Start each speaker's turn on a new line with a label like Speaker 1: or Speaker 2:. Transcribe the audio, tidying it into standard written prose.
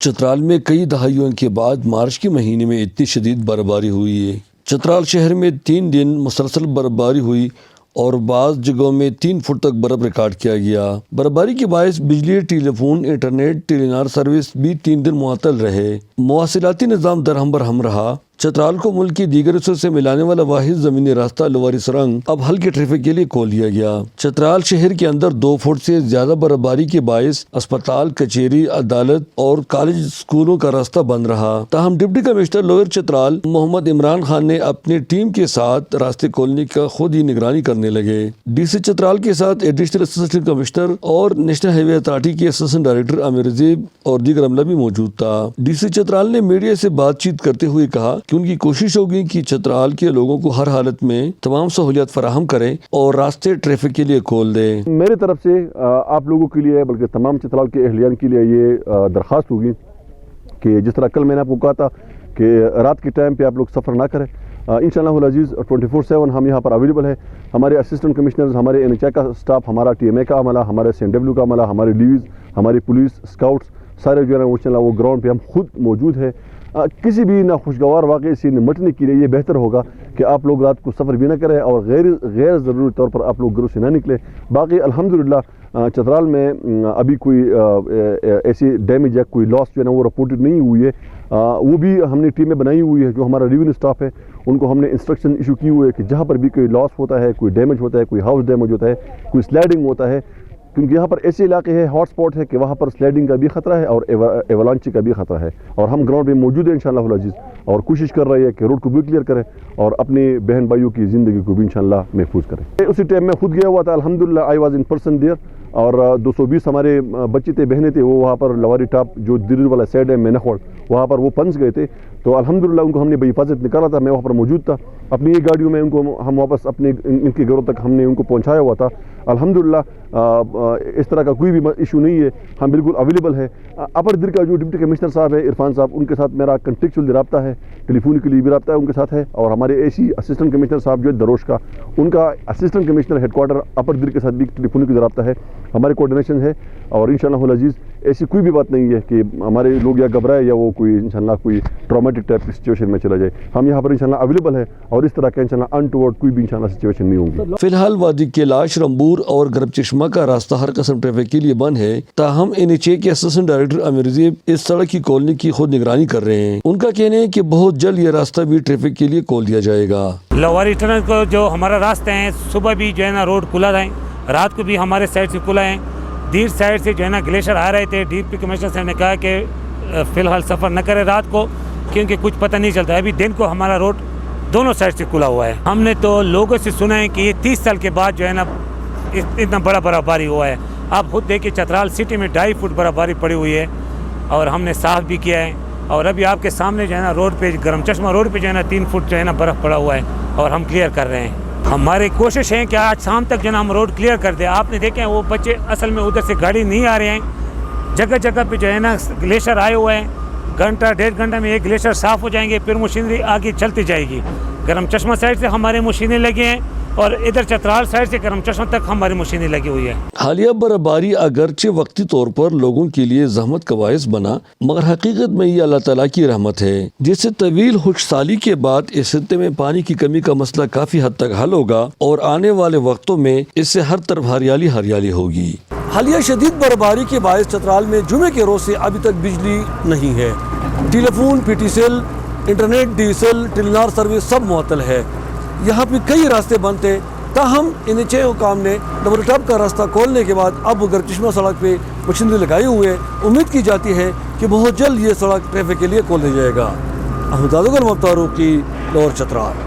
Speaker 1: چترال میں کئی دہائیوں کے بعد مارچ کے مہینے میں اتنی شدید برفباری ہوئی ہے۔ چترال شہر میں 3 دن مسلسل برفباری ہوئی اور بعض جگہوں میں 3 فٹ تک برف ریکارڈ کیا گیا۔ برفباری کے باعث بجلی، ٹیلی فون، انٹرنیٹ، ٹیلی نار سروس بھی 3 دن معطل رہے۔ مواصلاتی نظام درہم برہم رہا۔ چترال کو ملک کی دیگر حصوں سے ملانے والا واحد زمینی راستہ لواری سرنگ اب ہلکے ٹریفک کے لیے کھول دیا گیا۔ چترال شہر کے اندر 2 فٹ سے زیادہ برفباری کے باعث اسپتال، کچہری، عدالت اور کالج اسکولوں کا راستہ بند رہا۔ تاہم ڈپٹی کمشنر لوئر چترال محمد عمران خان نے اپنی ٹیم کے ساتھ راستے کھولنے کا خود ہی نگرانی کرنے لگے۔ ڈی سی چترال کے ساتھ ایڈیشنل اسسٹنٹ کمشنر اور نیشنل ہائی وے اتھارٹی کے اسسٹنٹ ڈائریکٹر عامر رضیب اور دیگر عملہ بھی موجود تھا۔ ڈی سی چترال نے میڈیا سے بات چیت کرتے ہوئے کہا کہ ان کی کوشش ہوگی کہ چترال کے لوگوں کو ہر حالت میں تمام سہولیات فراہم کریں اور راستے ٹریفک کے لیے کھول دیں۔
Speaker 2: میری طرف سے آپ لوگوں کے لیے بلکہ تمام چترال کے اہلیان کے لیے یہ درخواست ہوگی کہ جس طرح کل میں نے آپ کو کہا تھا کہ رات کے ٹائم پہ آپ لوگ سفر نہ کریں۔ انشاءاللہ العزیز 24/7 ہم یہاں پر اویلیبل ہے۔ ہمارے اسسٹنٹ کمشنرز، ہمارے NHI کا سٹاف، ہمارا TMA کا عملہ، ہمارے CNW کا عملہ، ہمارے ڈیویز، ہماری پولیس، اسکاؤٹس سارے جو ہے وہ گراؤنڈ پہ ہم خود موجود ہیں۔ کسی بھی ناخوشگوار واقعے سے نمٹنے کے لیے یہ بہتر ہوگا کہ آپ لوگ رات کو سفر بھی نہ کریں اور غیر ضروری طور پر آپ لوگ گھروں سے نہ نکلیں۔ باقی الحمدللہ چترال میں ابھی کوئی ایسی ڈیمیج یا کوئی لاس جو ہے نا وہ رپورٹڈ نہیں ہوئی ہے۔ وہ بھی ہم نے ٹیمیں بنائی ہوئی ہے۔ جو ہمارا ریونیو اسٹاف ہے ان کو ہم نے انسٹرکشن ایشو کی ہوئی ہے کہ جہاں پر بھی کوئی لاس ہوتا ہے، کوئی ڈیمیج ہوتا ہے، کوئی ہاؤس ڈیمیج ہوتا ہے، کوئی سلائڈنگ ہوتا ہے، کیونکہ یہاں پر ایسے علاقے ہیں، ہاٹ سپاٹ ہے کہ وہاں پر سلائڈنگ کا بھی خطرہ ہے اور ایولانچ کا بھی خطرہ ہے، اور ہم گراؤنڈ پہ موجود ہیں انشاءاللہ العزیز اور کوشش کر رہے ہیں کہ روڈ کو بھی کلیئر کریں اور اپنے بہن بھائیوں کی زندگی کو بھی انشاءاللہ محفوظ کریں۔ اسی ٹائم میں خود گیا ہوا تھا، الحمدللہ I was in person there, اور 220 ہمارے بچے تھے، بہنیں تھے، وہ وہاں پر لواری ٹاپ جو دیر والا سائڈ ہے مینخوڑ، وہاں پر وہ پھنس گئے تھے، تو الحمدللہ ان کو ہم نے بحفاظت نکالا تھا۔ میں وہاں پر موجود تھا اپنی یہ گاڑیوں میں، ان کو ہم واپس اپنے ان کے گھروں تک ہم نے ان کو پہنچایا ہوا تھا۔ الحمدللہ اس طرح کا کوئی بھی ایشو نہیں ہے، ہم بالکل اویلیبل ہے۔ اپر در کا جو ڈپٹی کمشنر صاحب ہے عرفان صاحب، ان کے ساتھ میرا کنٹیکچوئل رابطہ ہے، ٹیلی فون کے لیے بھی رابطہ ہے ان کے ساتھ ہے، اور ہمارے ایسی اسسٹنٹ کمشنر صاحب جو ہے دروش کا، ان کا اسسٹنٹ کمشنر ہیڈ کوارٹر اپر در کے ساتھ بھی ٹیلی فون کی رابطہ ہے، ہمارے کوآرڈینیشن ہے، اور انشاءاللہ العزیز ایسی کوئی بھی بات نہیں ہے کہ ہمارے لوگ یا گھبرائے یا وہ کوئی انشاءاللہ کوئی ٹرامیٹک ٹائپ کی سچویشن میں چلا جائے۔ ہم یہاں پر انشاءاللہ اویلیبل ہے اور اس طرح کا انشاءاللہ انٹورڈ کوئی بھی انشاءاللہ سچویشن نہیں ہوگی۔
Speaker 1: فی الحال وادی کیلاش، رمبور اور گرب چشمہ کا راستہ ہر قسم ٹریفک کے لیے بند ہے، تاہم NHA کے اسسٹنٹ ڈائریکٹر عامر رضیب اس سڑک کی کھولنے کی خود نگرانی کر رہے ہیں۔ ان کا کہنا ہے کہ بہت جلد یہ راستہ بھی ٹریفک کے لیے کھول دیا جائے گا۔
Speaker 3: لواری ٹنل کو جو ہمارا راستہ ہے، صبح بھی جو ہے نا روڈ کھلا ہے، رات کو بھی ہمارے سائڈ سے کھلا ہے۔ دیر سائڈ سے جو ہے نا گلیشر آ رہے تھے، ڈپٹی کمشنر صاحب نے کہا کہ فی الحال سفر نہ کرے رات کو، کیونکہ کچھ پتہ نہیں چلتا ہے۔ ابھی دن کو ہمارا روڈ دونوں سائڈ سے کھلا ہوا ہے۔ ہم نے تو لوگوں سے سنا ہے کہ یہ 30 سال کے بعد جو ہے نا اتنا بڑا برفباری ہوا ہے۔ آپ خود دیکھیں چترال سٹی میں 2.5 فٹ برفباری پڑی ہوئی ہے، اور ہم نے صاف بھی کیا ہے، اور ابھی آپ کے سامنے جو ہے نا روڈ پہ، گرم چشمہ روڈ پہ جو ہے نا 3 فٹ جو ہے نا برف پڑا ہوا ہے، اور ہم کلیئر کر رہے ہیں۔ ہماری کوشش ہے کہ آج شام تک جو ہے نا ہم روڈ کلیئر کر دیں۔ آپ نے دیکھیں وہ بچے اصل میں ادھر سے گاڑی نہیں آ رہے ہیں، جگہ جگہ پہ جو ہے نا گلیشر آئے ہوئے ہیں۔ گھنٹہ 1.5 گھنٹہ میں یہ گلیشر صاف ہو جائیں گے، پھر مشینری آگے چلتی جائے گی۔ گرم چشمہ سائڈ سے ہمارے مشینیں لگے ہیں، اور ادھر چترال سائڈ سے گرم چشمہ تک ہماری مشینیں لگی ہوئی ہے۔
Speaker 1: حالیہ برفباری اگرچہ وقتی طور پر لوگوں کے لیے زحمت کا باعث بنا، مگر حقیقت میں یہ اللہ تعالیٰ کی رحمت ہے، جس سے طویل خشک سالی کے بعد اس خطے میں پانی کی کمی کا مسئلہ کافی حد تک حل ہوگا، اور آنے والے وقتوں میں اس سے ہر طرف ہریالی ہریالی ہوگی۔ حالیہ شدید برفباری کے باعث چترال میں جمعے کے روز سے ابھی تک بجلی نہیں ہے۔ Telephone, PT cell, internet, DSL، Telenor service سب معطل ہے۔ یہاں پہ کئی راستے بند تھے، تاہم NHA حکام نے ڈبل ٹاپ کا راستہ کھولنے کے بعد اب گرب چشمہ سڑک پہ مشینری لگائی ہوئے، امید کی جاتی ہے کہ بہت جلد یہ سڑک ٹریفک کے لیے کھول دی جائے گا۔ احمد لاہور کی لاہور چترال۔